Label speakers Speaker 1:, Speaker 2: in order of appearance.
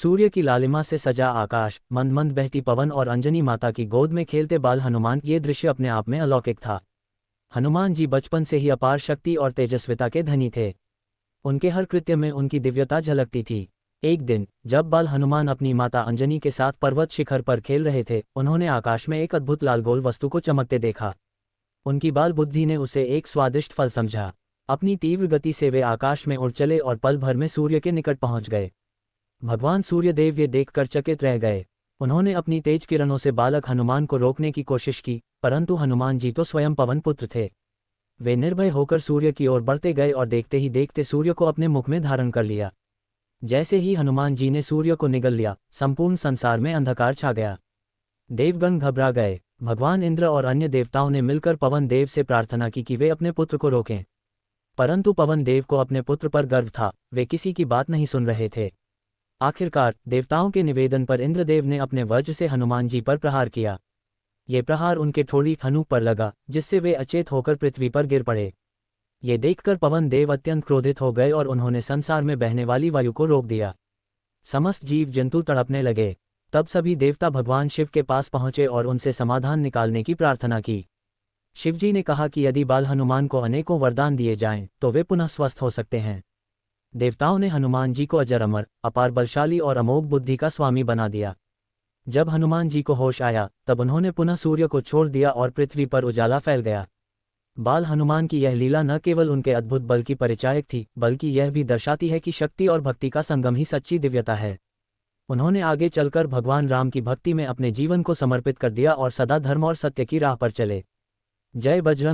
Speaker 1: सूर्य की लालिमा से सजा आकाश, मंद मंद बहती पवन और अंजनी माता की गोद में खेलते बाल हनुमान, ये दृश्य अपने आप में अलौकिक था। हनुमान जी बचपन से ही अपार शक्ति और तेजस्विता के धनी थे। उनके हर कृत्य में उनकी दिव्यता झलकती थी। एक दिन जब बाल हनुमान अपनी माता अंजनी के साथ पर्वत शिखर पर खेल रहे थे, उन्होंने आकाश में एक अद्भुत लाल गोल वस्तु को चमकते देखा। उनकी बाल बुद्धि ने उसे एक स्वादिष्ट फल समझा। अपनी तीव्र गति से वे आकाश में उड़ चले और पल भर में सूर्य के निकट पहुंच गए। भगवान सूर्यदेव ये देखकर चकित रह गए। उन्होंने अपनी तेज किरणों से बालक हनुमान को रोकने की कोशिश की, परंतु हनुमान जी तो स्वयं पवन पुत्र थे। वे निर्भय होकर सूर्य की ओर बढ़ते गए और देखते ही देखते सूर्य को अपने मुख में धारण कर लिया। जैसे ही हनुमान जी ने सूर्य को निगल लिया, संपूर्ण संसार में अंधकार छा गया। देवगण घबरा गए। भगवान इंद्र और अन्य देवताओं ने मिलकर पवन देव से प्रार्थना की कि वे अपने पुत्र को रोकें, परंतु पवन देव को अपने पुत्र पर गर्व था, वे किसी की बात नहीं सुन रहे थे। आखिरकार देवताओं के निवेदन पर इंद्रदेव ने अपने वज्र से हनुमान जी पर प्रहार किया। ये प्रहार उनके ठोड़ी हनूक पर लगा, जिससे वे अचेत होकर पृथ्वी पर गिर पड़े। ये देखकर पवन देव अत्यंत क्रोधित हो गए और उन्होंने संसार में बहने वाली वायु को रोक दिया। समस्त जीव जंतु तड़पने लगे। तब सभी देवता भगवान शिव के पास पहुंचे और उनसे समाधान निकालने की प्रार्थना की। शिवजी ने कहा कि यदि बाल हनुमान को अनेकों वरदान दिए जाएं, तो वे पुनः स्वस्थ हो सकते हैं। देवताओं ने हनुमान जी को अजर अमर, अपार बलशाली और अमोघ बुद्धि का स्वामी बना दिया। जब हनुमान जी को होश आया, तब उन्होंने पुनः सूर्य को छोड़ दिया और पृथ्वी पर उजाला फैल गया। बाल हनुमान की यह लीला न केवल उनके अद्भुत बल की परिचायक थी, बल्कि यह भी दर्शाती है कि शक्ति और भक्ति का संगम ही सच्ची दिव्यता है। उन्होंने आगे चलकर भगवान राम की भक्ति में अपने जीवन को समर्पित कर दिया और सदा धर्म और सत्य की राह पर चले। जय बजरंग।